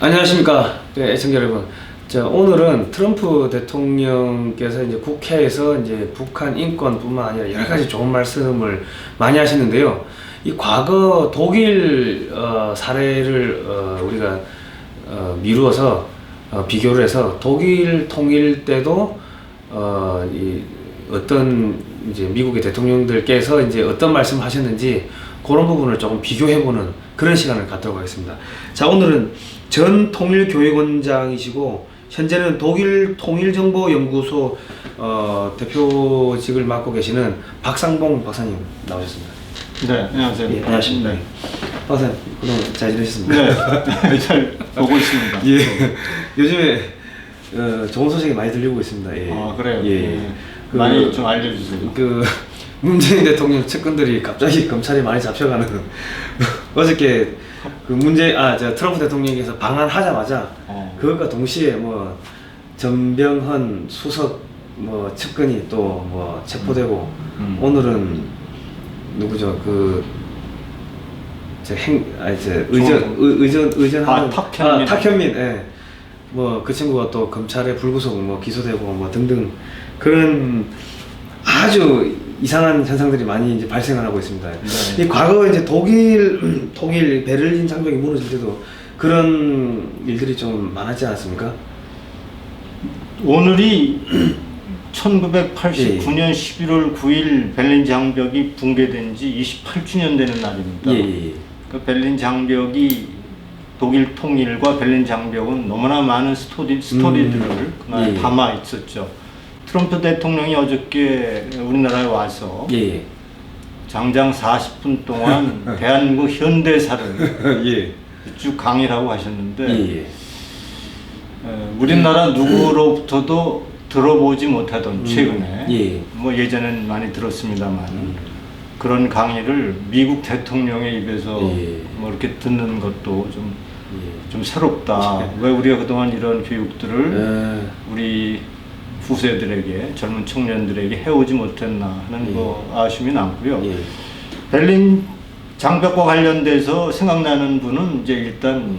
안녕하십니까, 네, 애청자 여러분. 오늘은 트럼프 대통령께서 이제 국회에서 이제 북한 인권뿐만 아니라 여러 가지 좋은 말씀을 많이 하시는데요. 이 과거 독일 사례를 우리가 미루어서 비교를 해서 독일 통일 때도 어떤 이제 미국의 대통령들께서 이제 어떤 말씀을 하셨는지 그런 부분을 조금 비교해보는 그런 시간을 갖도록 하겠습니다. 자, 오늘은 전 통일교육원장이시고 현재는 독일 통일정보연구소 대표직을 맡고 계시는 박상봉 박사님 나오셨습니다. 네, 안녕하세요. 예, 안녕하십니까. 네. 박사님, 그동안 잘 지내셨습니까? 네, 잘 보고 있습니다. 예, 요즘에 좋은 소식이 많이 들리고 있습니다. 예. 아, 그래요? 예. 많이 좀 알려주세요. 문재인 대통령 측근들이 갑자기 검찰이 많이 잡혀가는 어저께 트럼프 대통령께서 방한하자마자 그것과 동시에 뭐 전병헌 수석 뭐 측근이 또 뭐 체포되고 오늘은 누구죠 의전하는 탁현민 예. 뭐 그 친구가 또 검찰에 불구속 뭐 기소되고 뭐 등등 그런 아주 이상한 현상들이 많이 이제 발생을 하고 있습니다. 네. 이 과거 이제 통일 베를린 장벽이 무너질 때도 그런 일들이 좀 많았지 않았습니까? 오늘이 1989년 11월 9일 베를린 장벽이 붕괴된 지 28주년 되는 날입니다. 예. 그 베를린 장벽이 독일 통일과 베를린 장벽은 너무나 많은 스토리들을 그날 담아 있었죠. 트럼프 대통령이 어저께 우리나라에 와서 장장 40분 동안 대한민국 현대사를 쭉 강의를 하고 하셨는데 우리나라 누구로부터도 들어보지 못하던 최근에 뭐 예전엔 많이 들었습니다만 그런 강의를 미국 대통령의 입에서 뭐 이렇게 듣는 것도 좀 새롭다. 왜 우리가 그동안 이런 교육들을 우리 후세들에게 젊은 청년들에게 해오지 못했나 하는 뭐 아쉬움이 남고요. 베를린 장벽과 관련돼서 생각나는 분은 이제 일단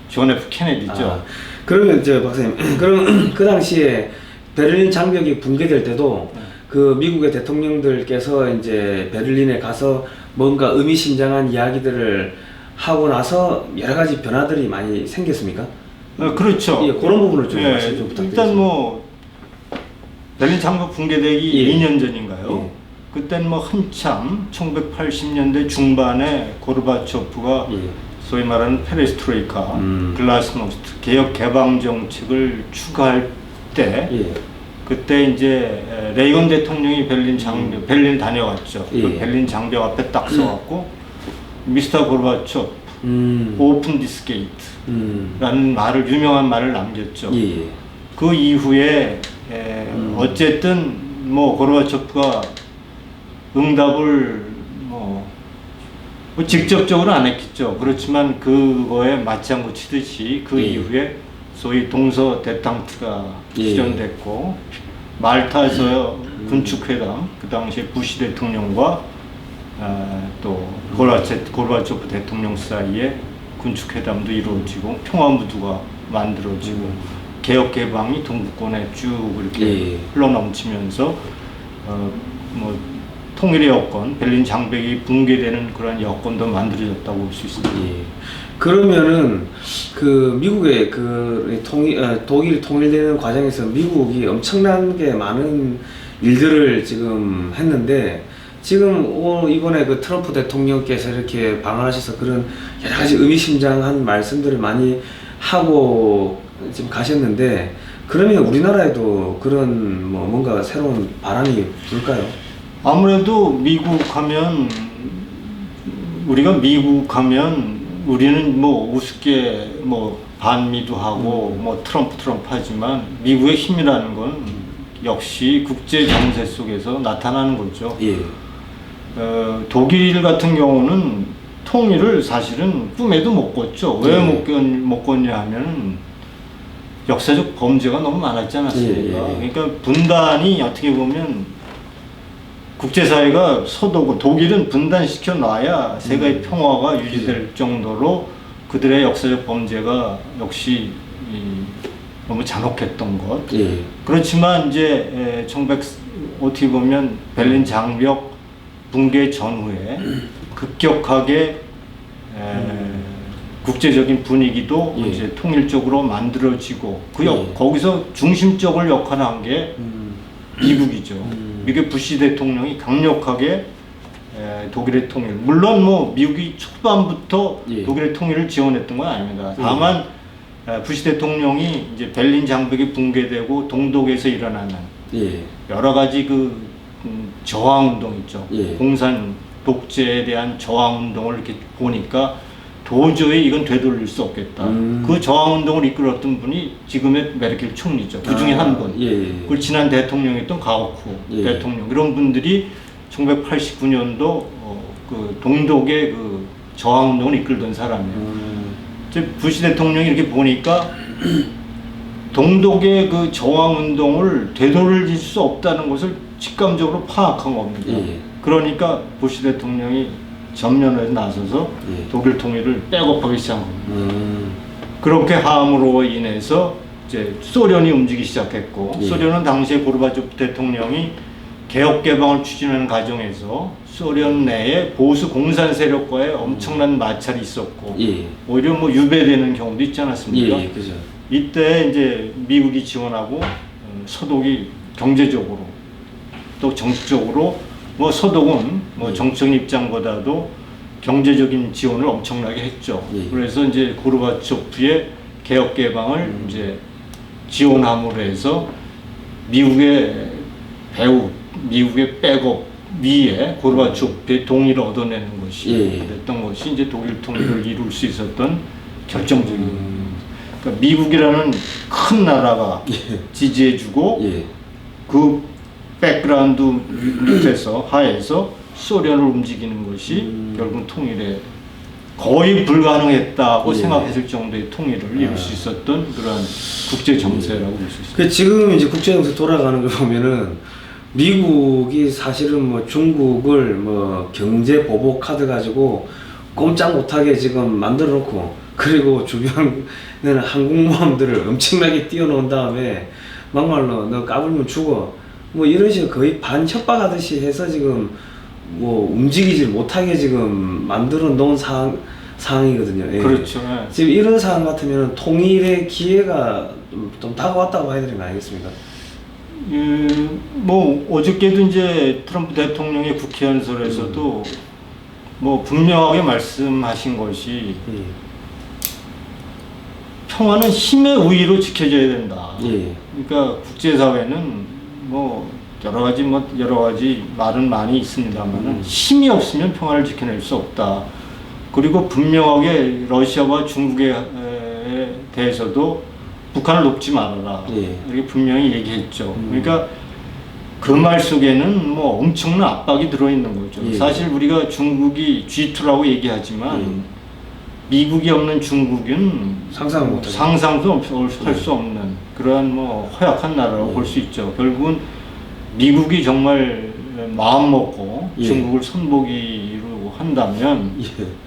존 F 케네디죠. 그러면 박사님, 그럼 그 당시에 베를린 장벽이 붕괴될 때도 그 미국의 대통령들께서 이제 베를린에 가서 뭔가 의미심장한 이야기들을 하고 나서 여러 가지 변화들이 많이 생겼습니까? 그렇죠. 예, 그런 부분을 좀 말씀 좀 부탁드리겠습니다. 일단 뭐 베를린 장벽 붕괴되기 2년 전인가요? 그땐 뭐 한참 1980년대 중반에 고르바초프가 소위 말하는 페레스트로이카, 글라스노스트 개혁 개방 정책을 추구할 때 그때 이제 레이건 대통령이 베를린 다녀왔죠. 그 베를린 장벽 앞에 딱 서갖고 미스터 고르바초프 오픈 디스 게이트라는 말을 유명한 말을 남겼죠. 그 이후에 어쨌든 뭐 고르바초프가 응답을 뭐 직접적으로 안 했겠죠. 그렇지만 그거에 맞장구 치듯이 그 이후에 소위 동서 대탕트가 실현됐고 말타에서 군축회담 그 당시에 부시 대통령과 또 고르바초프 대통령 사이에 군축회담도 이루어지고 평화무드가 만들어지고 개혁 개방이 동북권에 쭉 이렇게 흘러넘치면서 뭐 통일의 여건, 베를린 장벽이 붕괴되는 그런 여건도 만들어졌다고 볼 수 있습니다. 그러면은 그 미국의 그 독일이 통일되는 과정에서 미국이 엄청나게 많은 일들을 지금 했는데 지금 이번에 그 트럼프 대통령께서 이렇게 방한하셔서 그런 여러 가지 의미심장한 말씀들을 많이 하고 지금 가셨는데 그러면 우리나라에도 그런 뭐 뭔가 새로운 바람이 불까요? 아무래도 우리는 뭐 우습게 뭐 반미도 하고 뭐 트럼프 하지만 미국의 힘이라는 건 역시 국제 정세 속에서 나타나는 거죠. 독일 같은 경우는 통일을 사실은 꿈에도 못 꿨죠. 왜 못 꿨냐 하면 역사적 범죄가 너무 많았지 않았습니까? 그러니까 분단이 어떻게 보면 국제사회가 독일은 분단시켜 놔야 세계의 평화가 유지될 정도로 그들의 역사적 범죄가 역시 너무 잔혹했던 것. 예. 그렇지만 이제 어떻게 보면 베를린 장벽 붕괴 전후에 급격하게 국제적인 분위기도 예. 이제 통일적으로 만들어지고 예. 거기서 중심적으로 역할한 게 미국이죠. 미국의 부시 대통령이 강력하게 독일의 통일, 물론 뭐 미국이 초반부터 예. 독일의 통일을 지원했던 건 아닙니다. 다만 부시 대통령이 이제 베를린 장벽이 붕괴되고 동독에서 일어나는 예. 여러 가지 저항 운동 있죠. 예. 공산 독재에 대한 저항 운동을 이렇게 보니까 도저히 이건 되돌릴 수 없겠다. 그 저항 운동을 이끌었던 분이 지금의 메르켈 총리죠. 그 중에 한 분. 예. 그리고 지난 대통령이었던 가오쿠 예. 대통령, 이런 분들이 1989년도 그 동독의 그 저항 운동을 이끌던 사람이에요. 이제 부시 대통령이 이렇게 보니까 동독의 그 저항 운동을 되돌릴 수 없다는 것을 직감적으로 파악한 겁니다. 예. 그러니까 부시 대통령이 전면에 나서서 예. 독일 통일을 백업하기 시작한 겁니다. 그렇게 함으로 인해서 이제 소련이 움직이기 시작했고, 예. 소련은 당시에 고르바초프 대통령이 개혁 개방을 추진하는 과정에서 소련 내에 보수 공산 세력과의 엄청난 마찰이 있었고, 예. 오히려 뭐 유배되는 경우도 있지 않았습니까? 예. 그죠. 이때 이제 미국이 지원하고 서독이 경제적으로 또 정치적으로, 뭐 서독은 뭐 정치적인 입장보다도 경제적인 지원을 엄청나게 했죠. 예. 그래서 이제 고르바초프의 개혁 개방을 이제 지원함으로 해서 미국의 미국의 백업 위에 고르바초프의 동의를 얻어내는 것이 예. 됐던 것이 이제 독일 통일을 이룰 수 있었던 결정적인. 그러니까 미국이라는 큰 나라가 지지해주고 예. 그 백그라운드 밑에서 하에서 소련을 움직이는 것이 결국 통일에 거의 불가능했다고 예. 생각했을 정도의 통일을 이룰 수 있었던 그러한 국제 정세라고 볼 수 있습니다. 그 지금 이제 국제 정세 돌아가는 거 보면은 미국이 사실은 뭐 중국을 뭐 경제 보복 카드 가지고 꼼짝 못하게 지금 만들어 놓고, 그리고 주변에는 항공모함들을 엄청나게 띄워놓은 다음에 막말로 너 까불면 죽어 뭐 이런 식으로 거의 반협박하듯이 해서 지금 뭐 움직이질 못하게 지금 만들어 놓은 상황이거든요. 예. 그렇죠. 예. 지금 이런 상황 같으면 통일의 기회가 좀 다가왔다고 봐야 되는 거 아니겠습니까? 뭐 어저께도 이제 트럼프 대통령의 국회 연설에서도 뭐 분명하게 말씀하신 것이 평화는 힘의 우위로 지켜져야 된다. 예. 그러니까 국제사회는 뭐 여러 가지 말은 많이 있습니다만은 힘이 없으면 평화를 지켜낼 수 없다. 그리고 분명하게 러시아와 중국에 대해서도 북한을 돕지 말아라. 예. 이렇게 분명히 얘기했죠. 그러니까 그 말 속에는 뭐 엄청난 압박이 들어있는 거죠. 예. 사실 우리가 중국이 G2라고 얘기하지만 미국이 없는 중국은 상상도 할 수 없는 그러한 뭐 허약한 나라라고 볼 수 있죠. 결국은 미국이 정말 마음 먹고 중국을 선보기로 한다면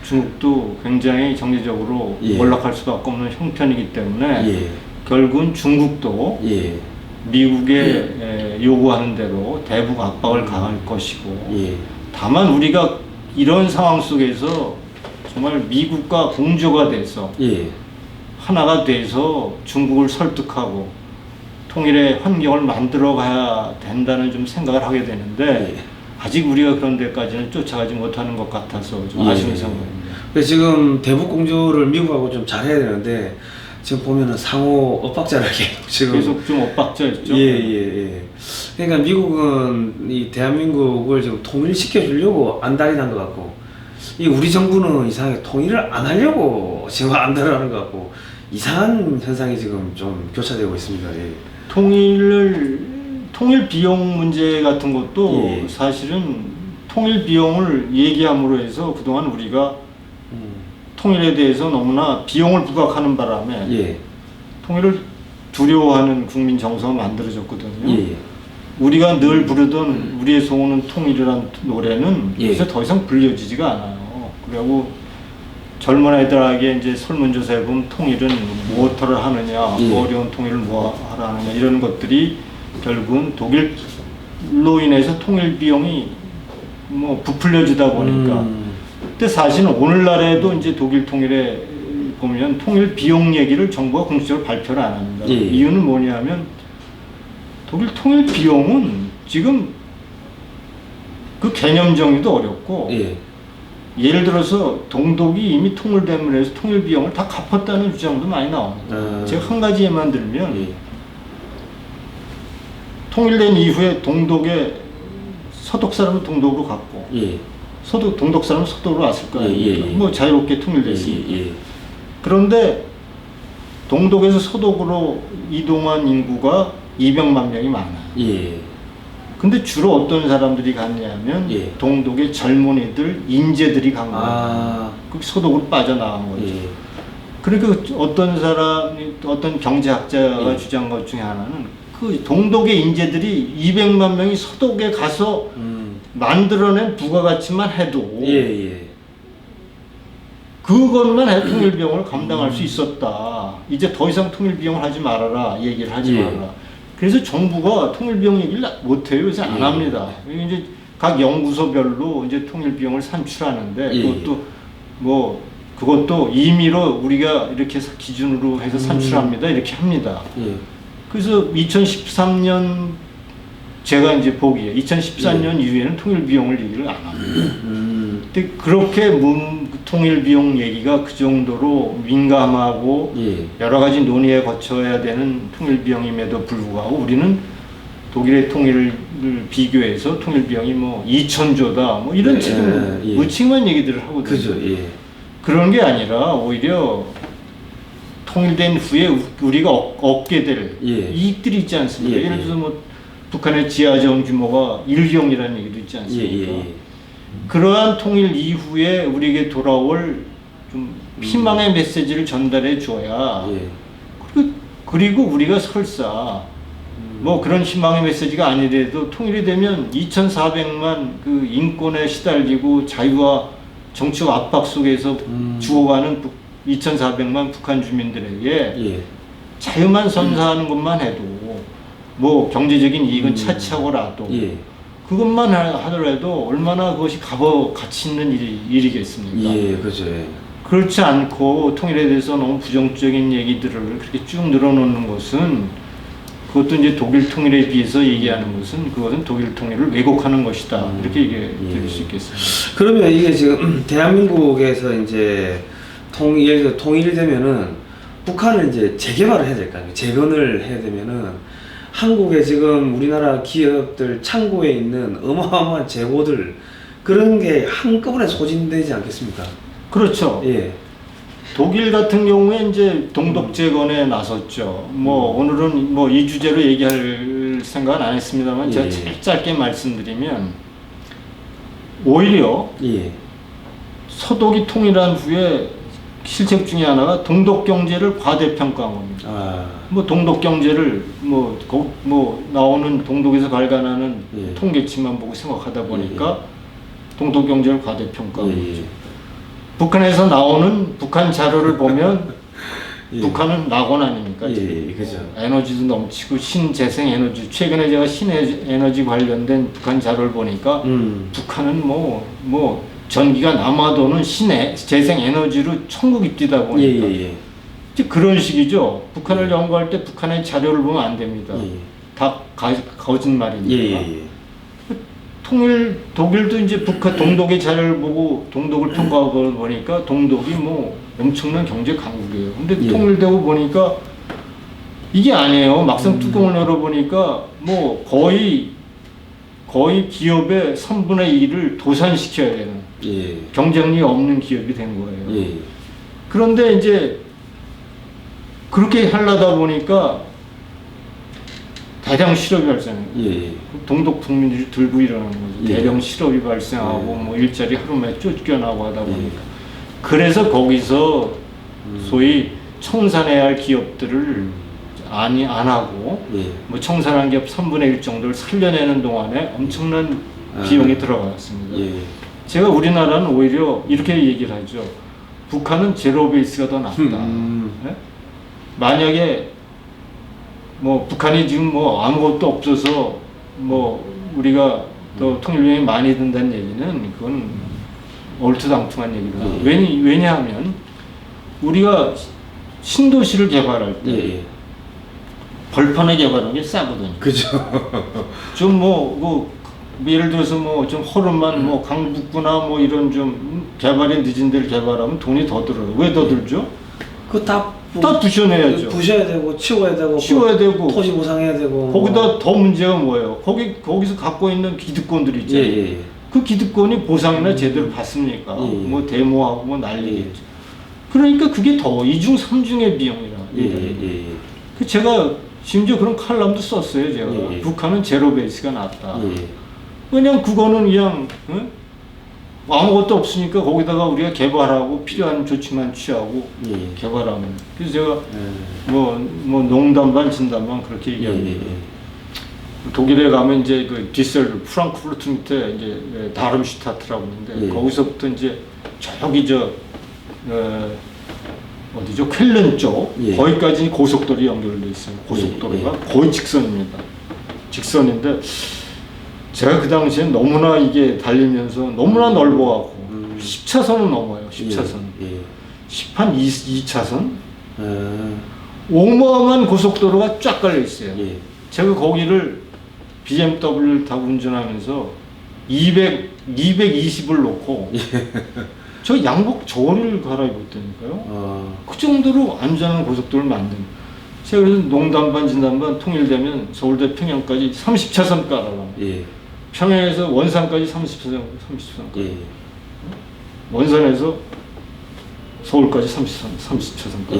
중국도 굉장히 정치적으로 몰락할 수밖에 없는 형편이기 때문에 결국은 중국도 미국의 요구하는 대로 대북 압박을 가할 것이고, 다만 우리가 이런 상황 속에서 정말 미국과 공조가 돼서 하나가 돼서 중국을 설득하고 통일의 환경을 만들어 가야 된다는 좀 생각을 하게 되는데 아직 우리가 그런 데까지는 쫓아가지 못하는 것 같아서 좀 아쉬운 상황입니다. 지금 대북 공조를 미국하고 좀 잘해야 되는데 지금 보면은 상호 엇박자를 계속 좀 엇박자 있죠. 그러니까 미국은 이 대한민국을 좀 통일시켜 주려고 안달이 난 것 같고, 이 우리 정부는 이상하게 통일을 안 하려고 지금 안달을 하는 것 같고, 이상한 현상이 지금 좀 교차되고 있습니다. 통일 비용 문제 같은 것도 사실은 통일 비용을 얘기함으로 해서 그동안 우리가 통일에 대해서 너무나 비용을 부각하는 바람에 통일을 두려워하는 국민 정서가 만들어졌거든요. 우리가 늘 부르던 우리의 소원은 통일이라는 노래는 이제 더 이상 불려지지가 않아요. 그리고 젊은 애들에게 이제 설문조사해 보면 통일은 무엇을 하느냐, 어려운 통일을 뭐 하라 하느냐 이런 것들이 결국은 독일로 인해서 통일 비용이 뭐 부풀려지다 보니까. 근데 사실은 오늘날에도 이제 독일 통일에 보면 통일 비용 얘기를 정부가 공식적으로 발표를 안 합니다. 이유는 뭐냐면 독일 통일 비용은 지금 그 개념 정의도 어렵고. 예를 들어서 동독이 이미 통일됨으로 해서 통일 비용을 다 갚았다는 주장도 많이 나옵니다. 제가 한 가지 예만 들면 통일된 이후에 동독에 서독 사람은 동독으로 갔고 동독 사람은 서독으로 왔을 거 아닙니까? 뭐 자유롭게 통일됐으니까. 그런데 동독에서 서독으로 이동한 인구가 200만 명이 많아요. 근데 주로 어떤 사람들이 갔냐면 동독의 젊은이들, 인재들이 간 거예요. 그 서독으로 빠져나간 거죠. 그러니까 어떤 경제학자가 주장한 것 중에 하나는 그 동독의 인재들이 200만 명이 서독에 가서 만들어낸 부가가치만 해도 그것만 해도 통일 비용을 감당할 수 있었다. 이제 더 이상 통일 비용을 하지 말아라. 얘기를 하지 말아라. 그래서 정부가 통일 비용 얘기를 못해요. 요새 안 합니다. 이제 각 연구소별로 이제 통일 비용을 산출하는데 그것도 임의로 우리가 이렇게 해서 기준으로 해서 산출합니다. 이렇게 합니다. 그래서 2013년 제가 이제 보기에 2014년 이후에는 통일 비용을 얘기를 안 합니다. 근데 그렇게 통일 비용 얘기가 그 정도로 민감하고 여러 가지 논의에 거쳐야 되는 통일 비용임에도 불구하고 우리는 독일의 통일을 비교해서 통일 비용이 뭐 2,000조다 뭐 이런 무책임한 얘기들을 하거든요. 그죠. 그런 게 아니라 오히려 통일된 후에 우리가 얻게 될 이익들이 있지 않습니까? 예를 들어서 뭐 북한의 지하자원 규모가 1경이라는 얘기도 있지 않습니까? 그러한 통일 이후에 우리에게 돌아올 좀 희망의 메시지를 전달해 줘야 그리고 우리가 설사 뭐 그런 희망의 메시지가 아니더라도 통일이 되면 2,400만 그 인권에 시달리고 자유와 정치적 압박 속에서 죽어가는 2,400만 북한 주민들에게 자유만 선사하는 것만 해도 뭐 경제적인 이익은 차치하고라도 그것만 하더라도 얼마나 그것이 가치 있는 일이겠습니까? 그죠. 그렇지 않고 통일에 대해서 너무 부정적인 얘기들을 그렇게 쭉 늘어놓는 것은 그것도 이제 독일 통일에 비해서 얘기하는 것은 그것은 독일 통일을 왜곡하는 것이다. 이렇게 얘기해 드릴 수 있겠습니다. 그러면 이게 지금 대한민국에서 이제 통일이 되면은 북한을 이제 재개발을 해야 될 거 아니에요. 재건을 해야 되면은 한국에 지금 우리나라 기업들 창고에 있는 어마어마한 재고들 그런 게 한꺼번에 소진되지 않겠습니까? 그렇죠. 독일 같은 경우에 이제 동독 재건에 나섰죠. 뭐 오늘은 뭐 이 주제로 얘기할 생각은 안 했습니다만 제가 짧게 말씀드리면 오히려 서독이 통일한 후에 실책 중에 하나가 동독 경제를 과대평가한 겁니다. 뭐 동독 경제를 뭐 나오는 동독에서 발간하는 통계치만 보고 생각하다 보니까 동독 경제를 과대평가한 거죠. 북한에서 나오는 북한 자료를 보면 북한은 낙원 아닙니까? 그죠. 에너지도 넘치고 신재생 에너지 최근에 제가 신에너지 관련된 북한 자료를 보니까 북한은 뭐 전기가 남아도는 재생 에너지로 천국이 뛰다 보니까 이제 그런 식이죠. 북한을 연구할 때 북한의 자료를 보면 안 됩니다. 다 거짓말이니까. 독일도 이제 북한 동독의 자료를 보고 동독을 평가하고 보니까 동독이 뭐 엄청난 경제 강국이에요. 근데 통일되고 보니까 이게 아니에요. 막상 뚜껑을 열어보니까 뭐 거의 기업의 3분의 1을 도산시켜야 되는 경쟁력이 없는 기업이 된 거예요. 그런데 이제 그렇게 하려다 보니까 대량 실업이 발생해요. 동독 국민들이 들고 일어나는 거죠. 대량 실업이 발생하고 뭐 일자리 하루만에 쫓겨나고 하다 보니까 그래서 거기서 소위 청산해야 할 기업들을 안 하고 뭐 청산한 기업 3분의 1 정도를 살려내는 동안에 엄청난 비용이 들어갔습니다. 제가 우리나라는 오히려 이렇게 얘기를 하죠. 북한은 제로 베이스가 더 낫다. 예? 만약에 뭐 북한이 지금 뭐 아무것도 없어서 뭐 우리가 또 통일비용이 많이 든다는 얘기는 그건 얼토당통한 얘기다. 왜냐하면 우리가 신도시를 개발할 때 벌판에 개발하는 게 싸거든요. 그죠. 좀 뭐 예를 들어서 뭐 좀 허름한 뭐 강북구나 뭐 이런 좀 개발이 늦은 데를 개발하면 돈이 더 들어요. 왜 더 들죠? 그거 다 부셔내야죠. 부셔야 되고 치워야 되고 토지 보상해야 되고. 거기다 더 문제가 뭐예요? 거기서 갖고 있는 기득권들 있잖아요. 그 기득권이 보상이나 제대로 받습니까? 뭐 데모하고 뭐 난리겠죠. 그러니까 그게 더 이중 삼중의 비용이라. 그 제가 심지어 그런 칼럼도 썼어요. 제가 북한은 제로 베이스가 낫다. 왜냐면 그거는 그냥 아무것도 없으니까 거기다가 우리가 개발하고 필요한 조치만 취하고 개발하면. 그래서 제가 뭐 농담 반 진담 반 그렇게 얘기합니다. 독일에 가면 이제 그 디셀 프랑크푸르트 밑에 이제 다름슈타트라고 있는데 거기서부터 이제 저기 어디죠? 쾰른 쪽 거기까지 고속도로 연결돼 있어요. 고속도로가 거의 직선입니다. 직선인데 제가 그 당시에 너무나 이게 달리면서 너무나 넓어갖고 10차선은 넘어요. 10차선. 10한 2차선? 어마어마한 고속도로가 쫙 깔려 있어요. 제가 거기를 BMW를 타고 운전하면서 220을 놓고 저 양복 저를 갈아입었다니까요. 그 정도로 안전한 고속도로를 만든. 제가 그래서 농담 반 진담 반 통일되면 서울대 평양까지 30차선 깔아라. 평양에서 원산까지 30차선. 원산에서 서울까지 30차선 깔아.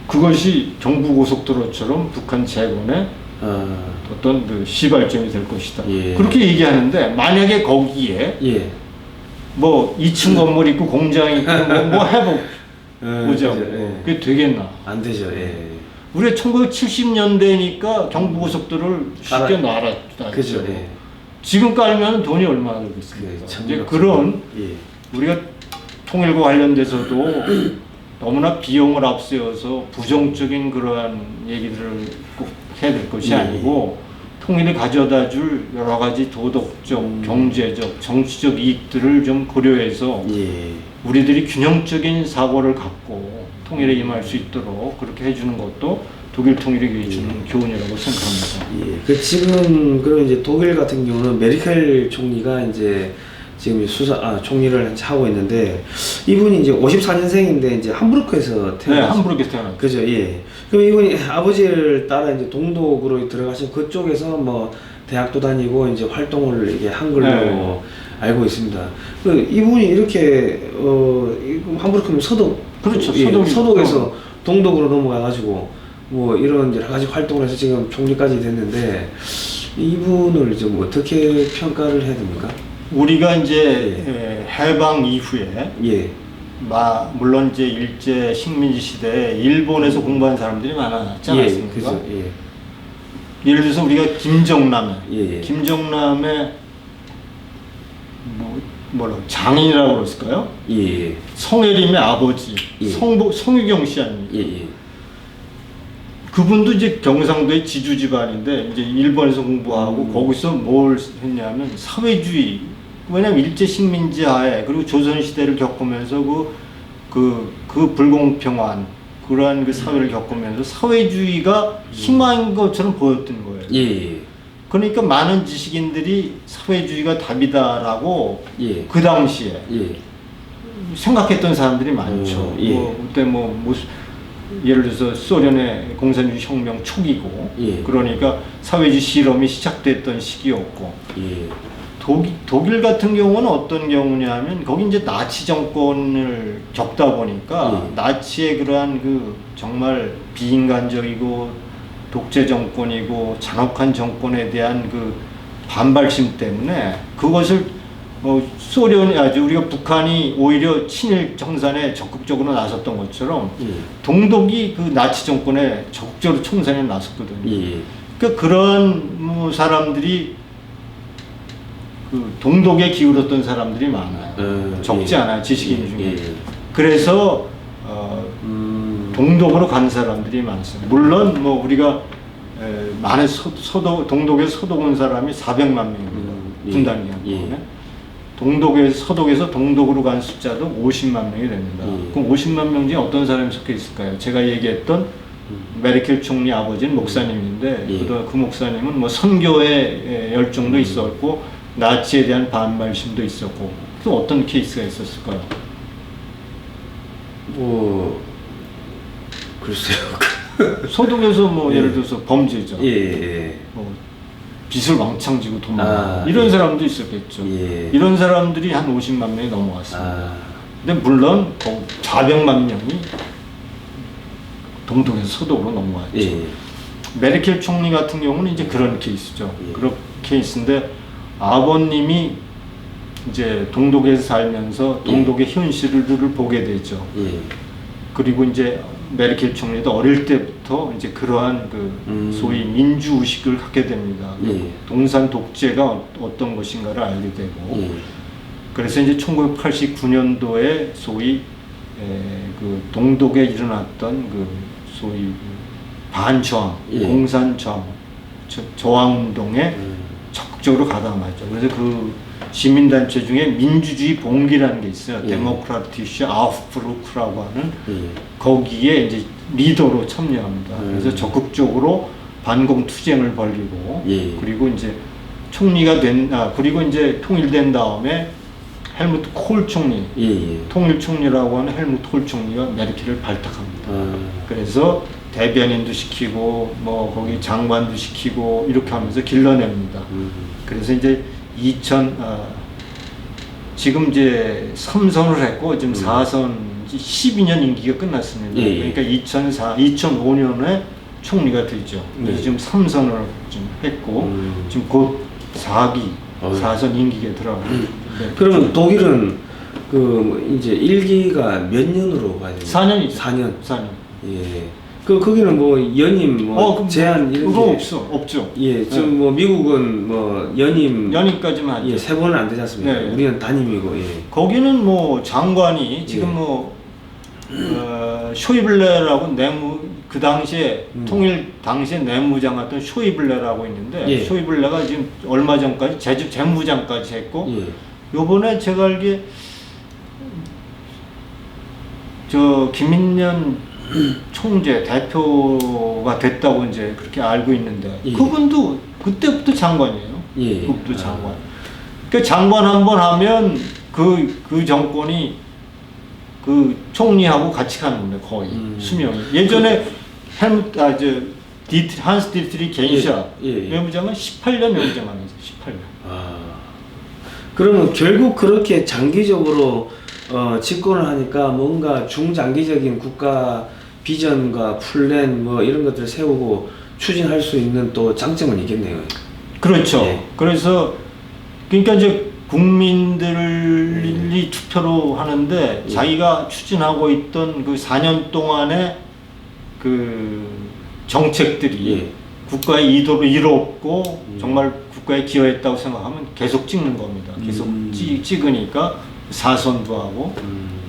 그것이 경부고속도로처럼 북한 재건의 어떤 그 시발점이 될 것이다. 그렇게 얘기하는데 만약에 거기에 뭐 2층 건물 있고 공장 있고 뭐 해보자고 그게 되겠나? 안 되죠. 우리가 1970년대니까 경부고속도로를 쉽게 놔놨다. 그죠. 지금 깔면 돈이 얼마나 들겠습니까? 이제 그런 우리가 통일과 관련돼서도 너무나 비용을 앞세워서 부정적인 그러한 얘기들을 꼭 해야 될 것이 아니고 통일이 가져다 줄 여러 가지 도덕적, 경제적, 정치적 이익들을 좀 고려해서 우리들이 균형적인 사고를 갖고 통일에 임할 수 있도록 그렇게 해주는 것도 독일 통일에 위해 주는 교훈이라고 생각합니다. 그 지금 그런 이제 독일 같은 경우는 메르켈 총리가 이제 지금 총리를 하고 있는데 이분이 이제 54년생인데 이제 함부르크에서 태어났어요. 네, 함부르크에서 태어났죠. 그죠, 그럼 이분이 아버지를 따라 이제 동독으로 들어가신 그쪽에서 뭐 대학도 다니고 이제 활동을 이게 한 걸로 알고 있습니다. 이분이 이렇게 함부르크는 서독, 그렇죠, 서독에서 동독으로 넘어가가지고 뭐 이런 여러 가지 활동을 해서 지금 총리까지 됐는데 이분을 좀 어떻게 평가를 해야 됩니까? 우리가 이제 해방 이후에 물론 이제 일제 식민지 시대에 일본에서 공부한 사람들이 많았지 않았습니까? 그죠, 예를 들어서 우리가 김정남의 장인이라고 그랬을까요? 성혜림의 아버지 성유경 씨 아닙니까? 그분도 이제 경상도의 지주 집안인데 이제 일본에서 공부하고 거기서 뭘 했냐면 사회주의. 왜냐면 일제 식민지 하에 그리고 조선 시대를 겪으면서 그 불공평한 그러한 그 사회를 겪으면서 사회주의가 희망인 것처럼 보였던 거예요. 그러니까 많은 지식인들이 사회주의가 답이다라고 그 당시에 생각했던 사람들이 많죠. 그때 예를 들어서 소련의 공산주의 혁명 초기고 그러니까 사회주의 실험이 시작됐던 시기였고 독일 같은 경우는 어떤 경우냐면 거기 이제 나치 정권을 겪다 보니까 나치의 그러한 그 정말 비인간적이고 독재 정권이고 잔혹한 정권에 대한 그 반발심 때문에 그것을 우리가 북한이 오히려 친일 청산에 적극적으로 나섰던 것처럼 동독이 그 나치 정권에 적극적으로 청산에 나섰거든요. 그러니까 그런 사람들이 그 동독에 기울었던 사람들이 많아요. 적지 않아요. 지식인 중에. 그래서 동독으로 간 사람들이 많습니다. 물론 뭐 우리가 많은 동독에서 서독 온 사람이 400만 명입니다. 분단기 한번에 동독에서 서독에서 동독으로 간 숫자도 50만 명이 됩니다. 그럼 50만 명 중에 어떤 사람이 속해 있을까요? 제가 얘기했던 메르켈 총리 아버지는 목사님인데 그 목사님은 뭐 선교의 열정도 있었고 나치에 대한 반발심도 있었고 또 어떤 케이스가 있었을까요? 뭐 글쎄요. 서독에서 뭐 예를 들어서 범죄자, 예. 뭐 빚을 왕창 지고 도망가고 이런 사람도 있었겠죠. 이런 사람들이 한 50만 명이 넘어갔습니다. 근데 물론 400만 명이 동독에서 서독으로 넘어왔죠. 메르켈 총리 같은 경우는 이제 그런 케이스죠. 그런 케이스인데 아버님이 이제 동독에서 살면서 동독의 현실을 보게 되죠. 그리고 이제 메르켈 총리도 어릴 때부터 이제 그러한 그 소위 민주 의식을 갖게 됩니다. 동산 독재가 어떤 것인가를 알게 되고 그래서 이제 1989년도에 소위 그 동독에 일어났던 그 소위 반저항, 공산 저항 운동에 적극적으로 가담하죠. 그래서 그 시민단체 중에 민주주의 봉기라는 게 있어요. 데모크라티슈 아우프루크라고 하는 거기에 이제 리더로 참여합니다. 그래서 적극적으로 반공 투쟁을 벌이고 그리고 이제 총리가 그리고 이제 통일된 다음에 헬무트 콜 총리, 통일 총리라고 하는 헬무트 콜 총리가 메르켈을 발탁합니다. 그래서 대변인도 시키고 뭐 거기 장관도 시키고 이렇게 하면서 길러냅니다. 그래서 이제 지금 이제 3선을 했고 지금 4선 12년 임기가 끝났습니다. 그러니까 2005년에 총리가 되죠. 그래서 지금 3선을 좀 했고 지금 곧 4선 임기에 들어갑니다. 그러면 독일은 그 이제 1기가 몇 년으로 가야 돼요? 4년이죠. 4년. 예. 거기는 뭐 연임 뭐 제한 이런 그거 게 없죠. 예, 지금 뭐 미국은 뭐 연임까지만 하죠. 3번은 안 되지 않습니까? 우리는 단임이고. 거기는 뭐 장관이 지금 쇼이블레라고 그 당시에 통일 당시에 내무장이었던 쇼이블레라고 있는데 쇼이블레가 지금 얼마 전까지 재무장까지 했고 요번에 제가 알기에 김인년 총재 대표가 됐다고 이제 그렇게 알고 있는데 그분도 그때부터 장관이에요. 그분도 장관. 그러니까 장관 한번 하면 그 정권이 그 총리하고 같이 가는 겁니다. 거의 수명이. 예전에 한스 디트리 겐샤 외무장은 18년 외무장합니다. 18년. 그러면 결국 그렇게 장기적으로 집권을 하니까 뭔가 중장기적인 국가 비전과 플랜 뭐 이런 것들을 세우고 추진할 수 있는 또 장점은 있겠네요. 그렇죠. 그래서 그러니까 이제 국민들이 투표로 하는데 자기가 추진하고 있던 그 4년 동안의 그 정책들이 국가의 이도를 이뤘고 정말 국가에 기여했다고 생각하면 계속 찍는 겁니다. 계속 찍으니까 4선도 하고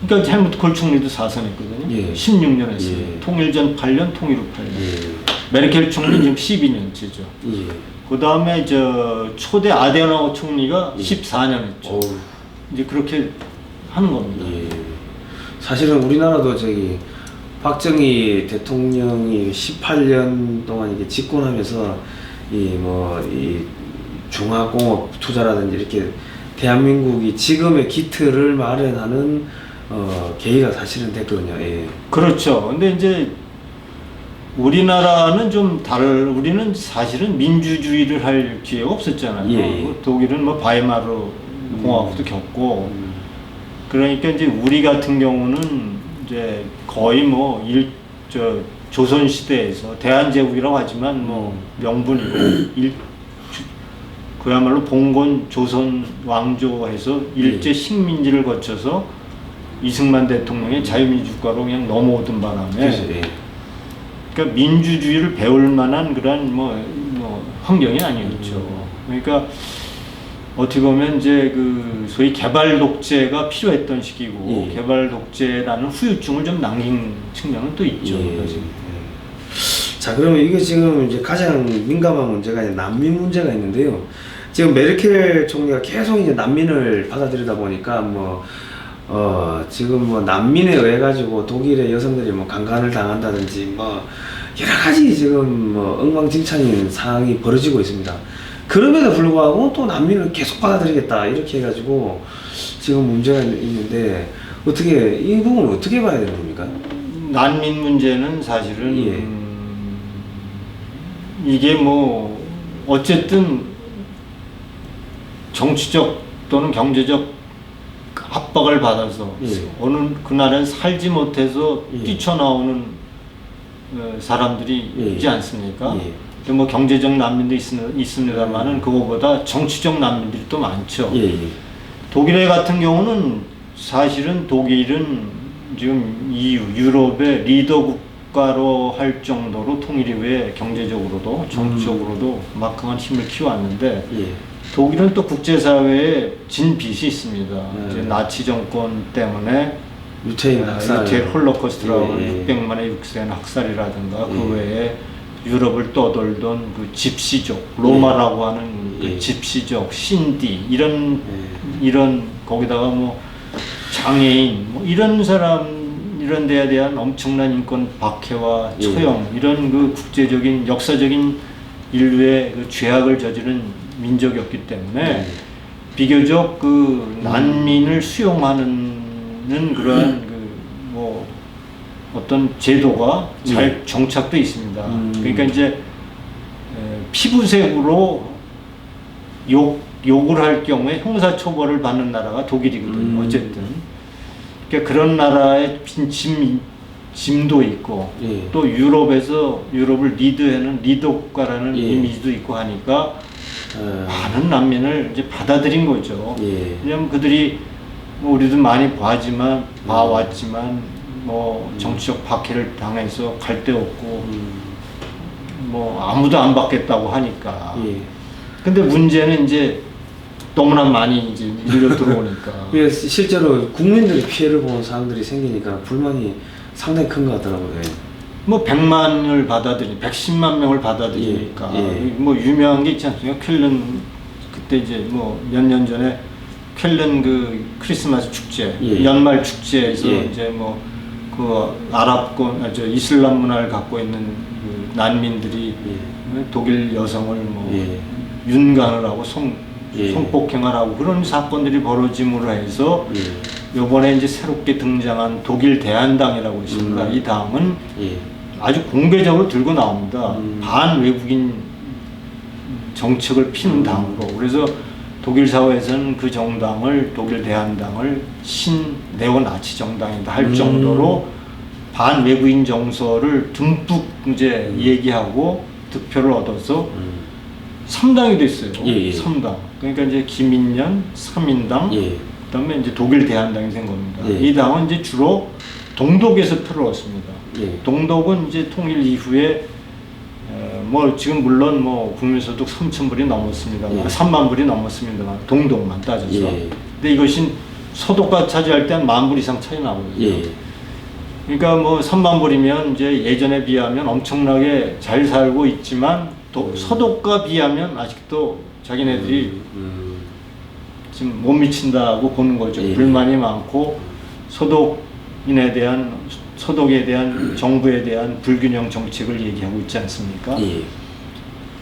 그러니까 헬무트 콜 총리도 4선 했거든요. 16년 했어요. 통일 전 8년, 통일 후 8년. 메르켈 총리는 지금 12년째죠. 그 다음에 초대 아데나우 총리가 14년 했죠. 이제 그렇게 하는 겁니다. 사실은 우리나라도 박정희 대통령이 18년 동안 이게 집권하면서 이 중화공업 투자라든지 이렇게 대한민국이 지금의 기틀을 마련하는 계기가 사실은 됐거든요. 그렇죠. 근데 이제 우리나라는 좀 우리는 사실은 민주주의를 할 기회가 없었잖아요. 독일은 뭐 바이마르 공화국도 겪고 그러니까 이제 우리 같은 경우는 이제 거의 뭐 조선 시대에서 대한제국이라고 하지만 뭐 명분이고 그야말로 봉건 조선 왕조에서 일제 식민지를 거쳐서 이승만 대통령의 자유민주국가로 그냥 넘어오던 바람에 그러니까 민주주의를 배울 만한 그런 뭐 환경이 아니었죠. 그러니까 어떻게 보면 이제 그 소위 개발 독재가 필요했던 시기고 예. 개발 독재라는 후유증을 좀 남긴 측면은 또 있죠. 예. 그래서. 자, 그러면 이게 지금 이제 가장 민감한 문제가 이제 난민 문제가 있는데요. 지금 메르켈 총리가 계속 이제 난민을 받아들이다 보니까 지금 뭐 난민에 의해 가지고 독일의 여성들이 뭐 강간을 당한다든지 뭐 여러 가지 지금 뭐 엉망진창인 상황이 벌어지고 있습니다. 그럼에도 불구하고 또 난민을 계속 받아들이겠다 이렇게 해가지고 지금 문제가 있는데 어떻게 이 부분은 어떻게 봐야 되는 겁니까? 난민 문제는 사실은 예. 이게 뭐 어쨌든 정치적 또는 경제적 압박을 받아서 예. 어느 그날은 살지 못해서 예. 뛰쳐나오는 사람들이 예. 있지 않습니까? 예. 또 뭐 경제적 난민도 있습니다만은 그거보다 정치적 난민들이 또 많죠. 예. 독일 같은 경우는 사실은 독일은 지금 EU, 유럽의 리더 국가로 할 정도로 통일 이후에 경제적으로도 정치적으로도 막강한 힘을 키워왔는데 예. 독일은 또 국제사회에 진 빚이 있습니다. 네. 이제 나치 정권 때문에 유태인 학살, 유태인 홀로코스트라고 예. 600만의 육세인 학살이라든가 예. 그 외에 유럽을 떠돌던 그 집시족, 로마라고 하는 그 예. 집시족, 신디 이런 예. 이런 거기다가 뭐 장애인 뭐 이런 사람 이런 데에 대한 엄청난 인권 박해와 예. 처형 이런 그 국제적인 역사적인 인류의 그 죄악을 저지른 민족이었기 때문에 비교적 그 난민을 수용하는 그러한 그 뭐 어떤 제도가 잘 정착돼 있습니다. 그러니까 이제 피부색으로 욕을 할 경우에 형사처벌을 받는 나라가 독일이거든요. 어쨌든 그러니까 그런 나라의 짐도 있고 예. 또 유럽을 리드하는 리더 국가라는 예. 이미지도 있고 하니까 아, 많은 난민을 이제 받아들인 거죠. 예. 왜냐면 그들이 뭐 우리도 많이 봐왔지만 뭐 정치적 박해를 당해서 갈 데 없고 뭐 아무도 안 받겠다고 하니까. 예. 근데 문제는 이제 너무나 많이 이제 밀려 들어오니까. 그게 실제로 국민들이 피해를 보는 사람들이 생기니까 불만이 상당히 큰 것 같더라고요. 예. 뭐 110만 명을 받아들이니까 예, 예. 뭐 유명한 게 있지 않습니까? 쾰른 그때 이제 뭐 몇 년 전에 쾰른 그 크리스마스 축제, 예. 연말 축제에서 예. 이제 뭐 그 이슬람 문화를 갖고 있는 그 난민들이 독일 여성을 뭐 예. 윤간을 하고 예. 성폭행을 하고 그런 사건들이 벌어짐으로 해서 요번에 이제 새롭게 등장한 독일 대한당이라고 있습니다. 이 당은 예. 아주 공개적으로 들고 나옵니다. 반외국인 정책을 피는 당으로. 그래서 독일 사회에서는 그 정당을 독일 대한당을 신네오나치 정당이다 할 정도로 반외국인 정서를 듬뿍 이제 얘기하고 득표를 얻어서 3당이 됐어요. 예, 예. 3당. 그러니까 이제 김인년, 3인당, 예. 그다음에 이제 독일 대한당이 된 겁니다. 예. 이 당은 이제 주로 동독에서 표를 얻습니다. 예. 동독은 이제 통일 이후에 뭐 지금 물론 뭐 국민소득 3,000불이 넘었습니다. 예. 3만 불이 넘었습니다만 동독만 따져서. 예. 근데 이것이 서독과 차지할 때 한 10,000불 이상 차이 나거든요. 예. 그러니까 뭐 3만 불이면 이제 예전에 비하면 엄청나게 잘 살고 있지만 또 서독과 비하면 아직도 자기네들이 지금 못 미친다고 보는 거죠. 예. 불만이 많고 서독에 대한 정부에 대한 불균형 정책을 얘기하고 있지 않습니까? 예.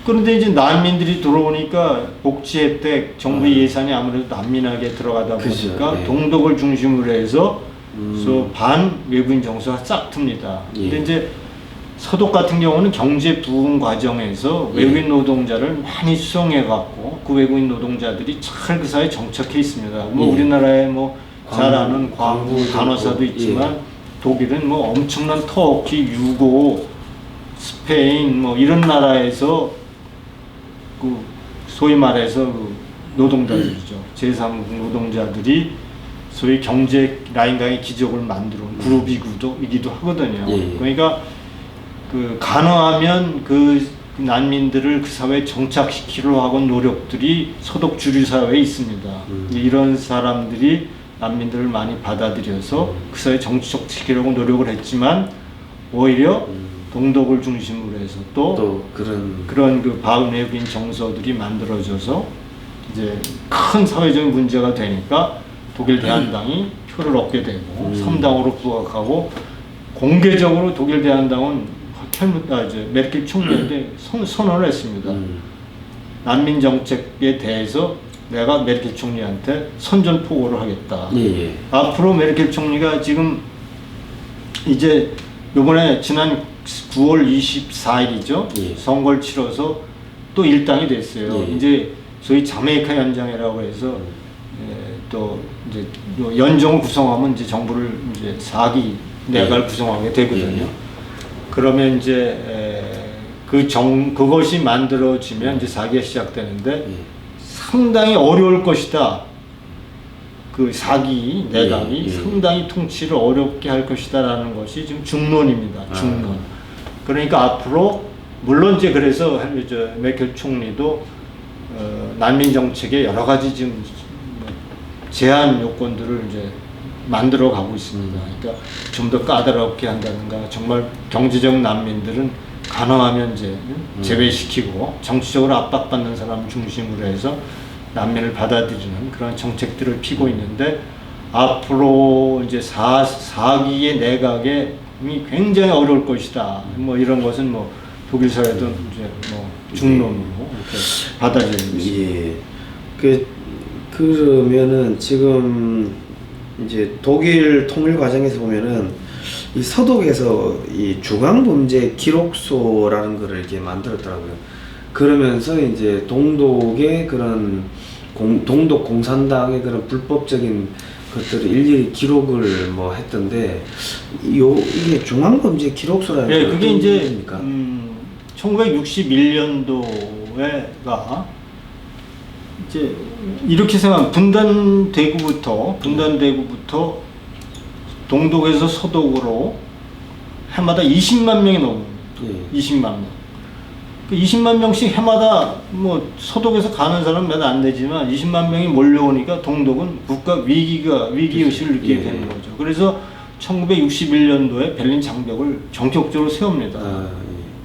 그런데 이제 난민들이 들어오니까 복지 혜택, 정부 예산이 아무래도 난민에게 들어가다 그죠. 보니까 예. 동독을 중심으로 해서 그래서 반외국인 정서가 싹 틉니다. 예. 근데 이제 서독 같은 경우는 경제 부흥 과정에서 외국인 노동자를 많이 수용해 갖고 그 외국인 노동자들이 잘 그 사회에 정착해 있습니다. 뭐 예. 우리나라에 뭐 잘 아는 광부, 간호사도 예. 있지만 독일은 뭐 엄청난 터키, 유고, 스페인 뭐 이런 나라에서 그 소위 말해서 그 노동자들이죠. 제3국 노동자들이 소위 경제 라인강의 기적을 만들어 그룹이기도 하거든요. 예. 그러니까 그 간호하면 그 난민들을 그 사회에 정착시키려고 하는 노력들이 서독 주류 사회에 있습니다. 이런 사람들이 난민들을 많이 받아들여서 그 사회에 정착시키려고 노력을 했지만 오히려 동독을 중심으로 해서 또 그런 그 바흐내역인 정서들이 만들어져서 이제 큰 사회적인 문제가 되니까 독일 대한당이 표를 얻게 되고 3당으로 부각하고 공개적으로 독일 대한당은 메르켈 총리한테 선언을 했습니다. 난민 정책에 대해서 내가 메르켈 총리한테 선전포고를 하겠다. 예. 앞으로 메르켈 총리가 지금 이제 요번에 지난 9월 24일이죠. 예. 선거를 치러서 또 일당이 됐어요. 예. 이제 소위 자메이카 연장이라고 해서 또 이제 연정을 구성하면 이제 정부를 이제 4기 내각을 구성하게 되거든요. 그러면 이제 그것이 만들어지면 이제 4기가 시작되는데 상당히 어려울 것이다. 그 4기 내각이 상당히 통치를 어렵게 할 것이다라는 것이 지금 중론입니다. 중론. 그러니까 앞으로 물론 이제 그래서 메르켈 총리도 난민 정책에 여러 가지 지금 제한 요건들을 이제 만들어 가고 있습니다. 그러니까 좀 더 까다롭게 한다든가 정말 경제적 난민들은 가능하면 이제 제외시키고 정치적으로 압박받는 사람 중심으로 해서 난민을 받아들이는 그런 정책들을 피고 있는데 앞으로 이제 4기의 내각이 굉장히 어려울 것이다. 뭐 이런 것은 뭐 독일 사회도 이제 뭐 중론으로 이렇게 받아들이고 있습니다. 예. 그러면은 지금 이제 독일 통일 과정에서 보면은 이 서독에서 이 중앙범죄 기록소라는 거를 이렇게 만들었더라고요. 그러면서 이제 동독의 그런 동독 공산당의 그런 불법적인 것들을 일일이 기록을 뭐 했던데 이게 중앙범죄 기록소라는 게 그게 이제 겁니까? 1961년도에가 이제 이렇게 생각하면 분단되고부터 동독에서 서독으로 해마다 20만 명이 넘습니다. 20만 명. 그 20만 명씩 해마다 뭐 서독에서 가는 사람 몇 안 되지만 20만 명이 몰려오니까 동독은 국가 위기의식을 느끼게 되는 거죠. 그래서 1961년도에 베를린 장벽을 전격적으로 세웁니다.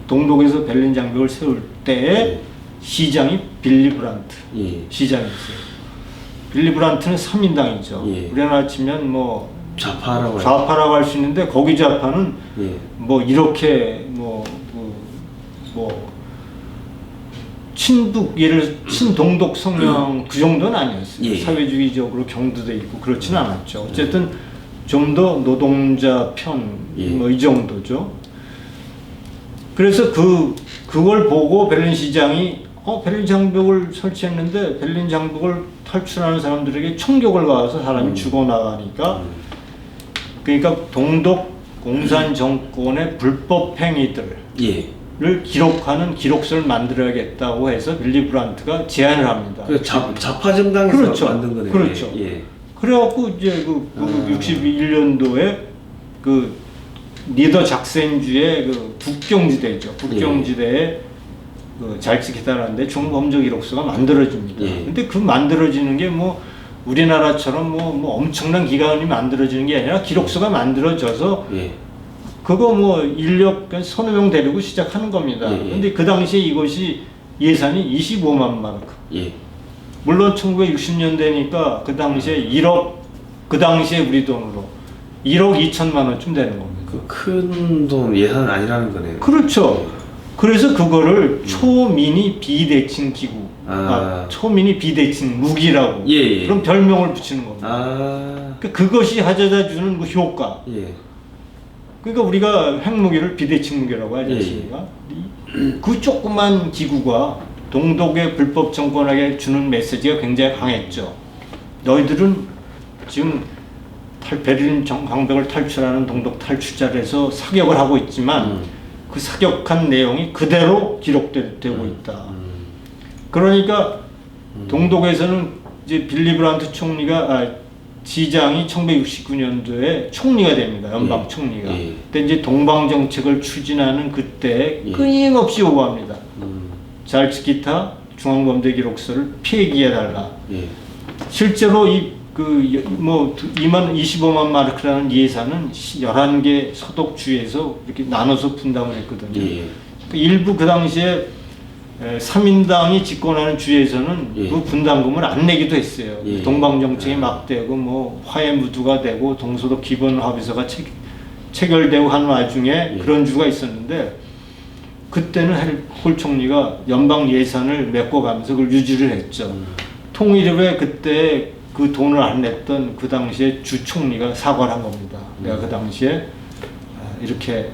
동독에서 베를린 장벽을 세울 때에 시장이 빌리 브란트 시장이었어요. 빌리 브란트는 3인당이죠. 우리나라 치면 뭐 좌파라고 할 수 있는데 거기 좌파는 뭐 이렇게 친동독 성향 그 정도는 아니었어요. 사회주의적으로 경도돼 있고 그렇지는 않았죠. 어쨌든 좀 더 노동자 편 뭐 이 정도죠. 그래서 그걸 보고 베를린 시장이 베를린 장벽을 설치했는데 베를린 장벽을 탈출하는 사람들에게 총격을 가해서 사람이 죽어나가니까 그러니까 동독 공산 정권의 불법 행위들을 기록하는 기록서를 만들어야겠다고 해서 빌리 브란트가 제안을 합니다. 좌파 정당에서 만든 거네요. 그렇죠. 그래갖고 이제 61년도에 그 니더 작센주의 그 북경지대죠. 북경지대에 그 잘츠키다라는데 중범죄 기록서가 만들어집니다. 근데 그 만들어지는 게 뭐 우리나라처럼 뭐 엄청난 기관이 만들어지는 게 아니라 기록서가 만들어져서 그거 뭐 인력 서너 명 데리고 시작하는 겁니다. 근데 그 당시에 이것이 예산이 25만 마르크. 물론 1960년대니까 그 당시에 1억, 그 당시에 우리 돈으로 1억 2천만 원쯤 되는 겁니다. 큰 돈 예산은 아니라는 거네요. 그렇죠. 그래서 그거를 초미니 비대칭 기구, 초미니 비대칭 무기라고 그런 별명을 붙이는 겁니다. 그것이 가져다 주는 그 효과. 그러니까 우리가 핵무기를 비대칭 무기라고 하지 않습니까? 그 조그만 기구가 동독의 불법 정권에게 주는 메시지가 굉장히 강했죠. 너희들은 지금 베를린 장벽을 탈출하는 동독 탈출자를 해서 사격을 하고 있지만 그 사격한 내용이 그대로 기록되고 있다. 그러니까 동독에서는 이제 빌리 브란트 지장이 1969년도에 총리가 됩니다. 연방 총리가. 그때 이제 동방 정책을 추진하는 그때 끊임없이 요구합니다. 잘츠키타 중앙범죄기록서를 폐기해달라. 예. 실제로 25만 마르크라는 예산은 11개 서독주에서 이렇게 나눠서 분담을 했거든요. 예. 일부 그 당시에 3인당이 집권하는 주에서는 예. 그 분담금을 안 내기도 했어요. 예. 동방정책이 막 되고 뭐 화해무드가 되고 동서독 기본합의서가 체결되고 하는 와중에 예. 그런 주가 있었는데 그때는 홀 총리가 연방 예산을 메꿔가면서 그걸 유지를 했죠. 통일 후에 그때 그 돈을 안 냈던 그 당시에 주 총리가 사과를 한 겁니다. 내가 그 당시에 이렇게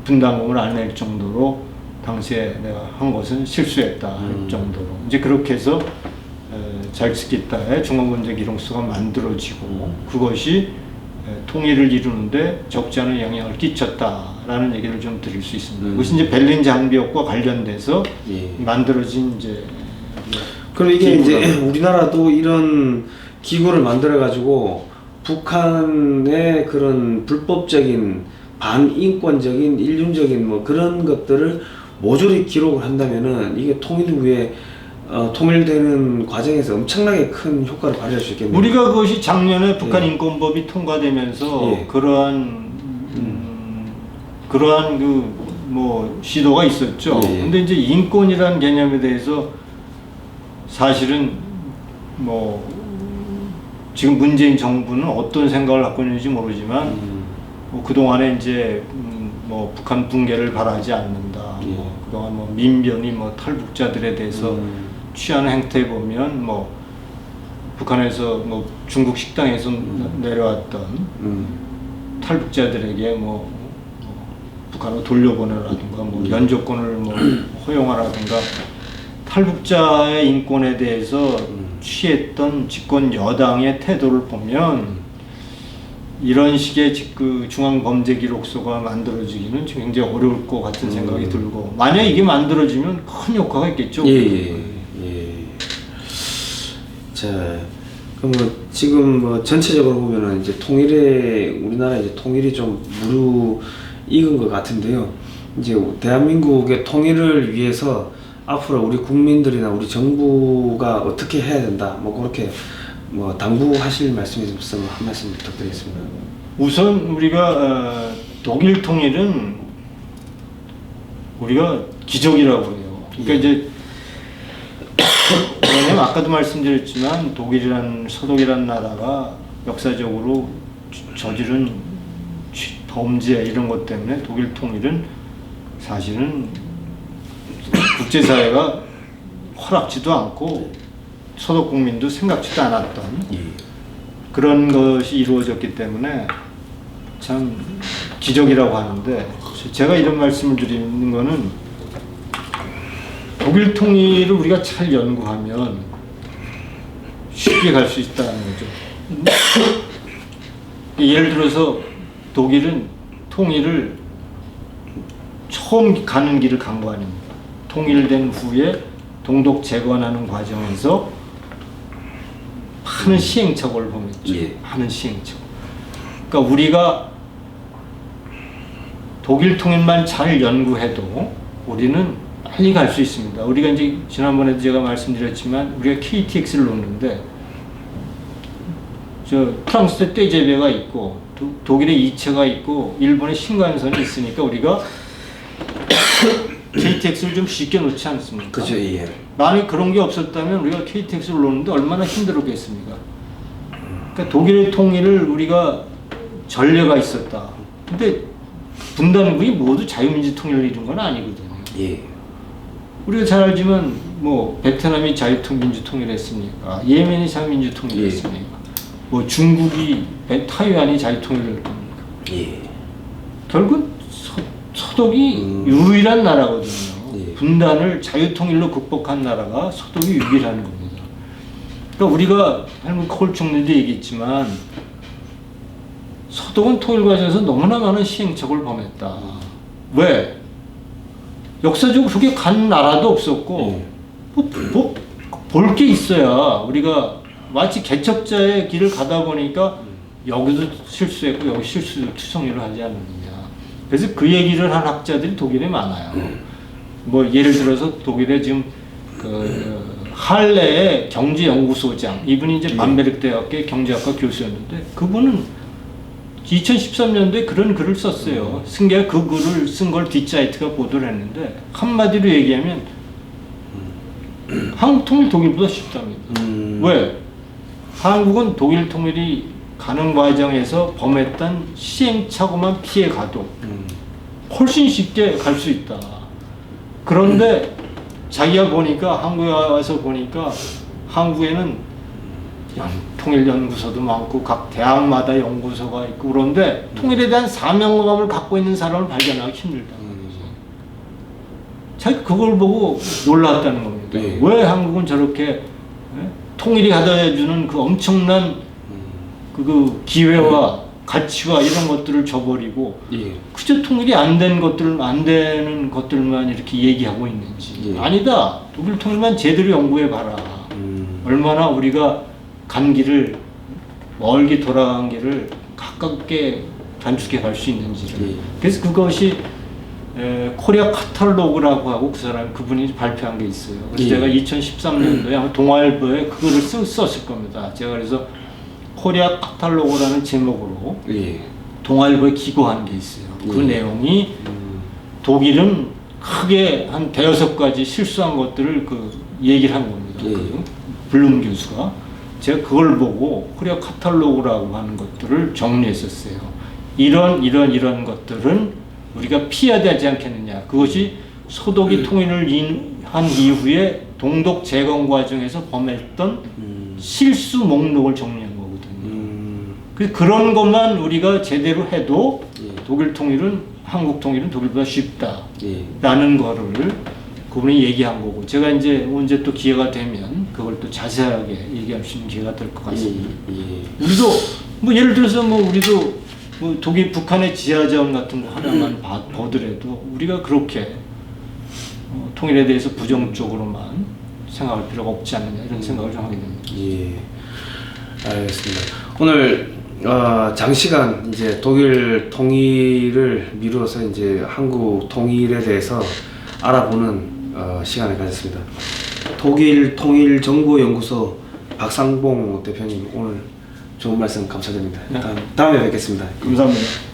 분담금을 안 낼 정도로 당시에 내가 한 것은 실수했다 할 정도로 이제 그렇게 해서 잘츠키타의 중앙범죄기록서가 만들어지고 그것이 통일을 이루는데 적지 않은 영향을 끼쳤다라는 얘기를 좀 드릴 수 있습니다. 그것이 이제 베를린 장벽과 관련돼서 예. 만들어진 이제 그럼 이게 기구라고. 이제 우리나라도 이런 기구를 만들어 가지고 북한의 그런 불법적인 반인권적인 인륜적인 뭐 그런 것들을 모조리 기록을 한다면은 이게 통일 후에 통일되는 과정에서 엄청나게 큰 효과를 발휘할 수 있겠네요. 우리가 그것이 작년에 북한 예. 인권법이 통과되면서 예. 그러한 그 뭐 시도가 있었죠. 예. 근데 이제 인권이라는 개념에 대해서 사실은 뭐 지금 문재인 정부는 어떤 생각을 갖고 있는지 모르지만 뭐 그동안에 이제 뭐 북한 붕괴를 바라지 않는다. 예. 뭐 그동안 뭐 민변이 뭐 탈북자들에 대해서 취하는 행태 보면 뭐 북한에서 뭐 중국 식당에서 내려왔던 탈북자들에게 뭐 북한으로 돌려보내라든가 뭐 연조권을 뭐 허용하라든가 탈북자의 인권에 대해서 취했던 집권 여당의 태도를 보면 이런 식의 그 중앙범죄기록서가 만들어지기는 지금 굉장히 어려울 것 같은 생각이 들고 만약 이게 만들어지면 큰 효과가 있겠죠. 예. 자, 그럼 뭐 지금 뭐 전체적으로 보면은 이제 우리나라 이제 통일이 좀 무르익은 것 같은데요. 이제 대한민국의 통일을 위해서 앞으로 우리 국민들이나 우리 정부가 어떻게 해야 된다. 뭐 그렇게 뭐 당부하실 말씀이 있으면 한 말씀 부탁드리겠습니다. 우선 우리가 독일 통일은 우리가 기적이라고 해요. 그러니까 이제 왜냐면 아까도 말씀드렸지만 서독이라는 나라가 역사적으로 저지른 범죄 이런 것 때문에 독일 통일은 사실은 국제사회가 허락지도 않고 서독 국민도 생각지도 않았던 그런 것이 이루어졌기 때문에 참 기적이라고 하는데 제가 이런 말씀을 드리는 거는 독일 통일을 우리가 잘 연구하면 쉽게 갈 수 있다는 거죠. 예를 들어서 독일은 통일을 처음 가는 길을 간 거 아닙니까? 통일된 후에 동독 재건하는 과정에서 많은 시행착오를 범했죠. 예. 많은 시행착오. 그러니까 우리가 독일 통일만 잘 연구해도 우리는 빨리 갈 수 있습니다. 우리가 이제 지난번에도 제가 말씀드렸지만 우리가 KTX를 놓는데 프랑스에 떼제베가 있고 독일에 이체가 있고 일본에 신간선이 있으니까 우리가 KTX를 좀 쉽게 놓지 않습니까? 그죠, 예. 만약 그런 게 없었다면 우리가 KTX를 놓는데 얼마나 힘들었겠습니까? 그러니까 독일의 통일을 우리가 전례가 있었다. 근데 분단국이 모두 자유민주 통일을 이룬 건 아니거든요. 예. 우리가 잘 알지만 뭐 베트남이 자유민주 통일했습니까? 예멘이 자유민주 통일했습니까? 뭐 중국이 타이완이 자유통일을 했습니까? 예. 결국 서독이 유일한 나라거든요. 예. 분단을 자유통일로 극복한 나라가 서독이 유일한 겁니다. 그러니까 우리가 콜 총리도 얘기했지만 서독은 통일 과정에서 너무나 많은 시행착오를 범했다. 왜? 역사적으로 그렇게 간 나라도 없었고 볼 게 있어야 우리가 마치 개척자의 길을 가다 보니까 여기도 실수했고 여기 실수 투성이를 하지 않느냐. 그래서 그 얘기를 한 학자들이 독일에 많아요. 뭐 예를 들어서 독일에 지금 그 할레의 경제연구소장, 이분이 이제 밤베르크 대학의 경제학과 교수였는데 그분은 2013년도에 그런 글을 썼어요. 승계가 그 글을 쓴 걸 뒷사이트가 보도를 했는데 한마디로 얘기하면 한국 통일 독일보다 쉽답니다. 왜? 한국은 독일 통일이 가는 과정에서 범했던 시행착오만 피해가도 훨씬 쉽게 갈 수 있다. 그런데 자기가 보니까 한국에 와서 보니까 한국에는 통일연구소도 많고 각 대학마다 연구소가 있고 그런데 통일에 대한 사명감을 갖고 있는 사람을 발견하기 힘들다. 자기가 그걸 보고 놀랐다는 겁니다. 네. 왜 한국은 저렇게 통일이 가져다 주는 그 엄청난 그 기회와 가치와 이런 것들을 저버리고 예. 그저 통일이 안 되는 것들만 이렇게 얘기하고 있는지. 예. 아니다. 독일 통일만 제대로 연구해 봐라. 얼마나 우리가 간 길을 멀게 돌아간 길을 가깝게 단축해 갈 수 있는지를. 예. 그래서 그것이 코리아 카탈로그라고 하고 그분이 발표한 게 있어요. 그래서 예. 제가 2013년도에 아마 동아일보에 그거를 썼을 겁니다. 제가 그래서 코리아 카탈로그라는 제목으로 예. 동아일보에 기고한 게 있어요. 그 예. 내용이 독일은 크게 한 대여섯 가지 실수한 것들을 그 얘기를 한 겁니다. 예. 그 블룸 교수가. 제가 그걸 보고 코리아 카탈로그라고 하는 것들을 정리했었어요. 이런 것들은 우리가 피해야 되지 않겠느냐. 그것이 소독이 통일을 한 이후에 동독 재건 과정에서 범했던 실수 목록을 정리한 거거든요. 그래서 그런 것만 우리가 제대로 해도 예. 독일 통일은 한국 통일은 독일보다 쉽다. 예. 라는 거를 그분이 얘기한 거고 제가 이제 언제 또 기회가 되면 그걸 또 자세하게 얘기할 수 있는 기회가 될 것 같습니다. 예. 우리도 뭐 예를 들어서 뭐 우리도 뭐 독일 북한의 지하자원 같은 거 하나만 보더라도 우리가 그렇게 통일에 대해서 부정적으로만 생각할 필요가 없지 않느냐 이런 생각을 좀 하게 됩니다. 예. 알겠습니다. 오늘 장시간 이제 독일 통일을 미루어서 이제 한국 통일에 대해서 알아보는 시간을 가졌습니다. 독일 통일정보연구소 박상봉 대표님 오늘 좋은 말씀 감사드립니다. 네. 다음에 뵙겠습니다. 감사합니다.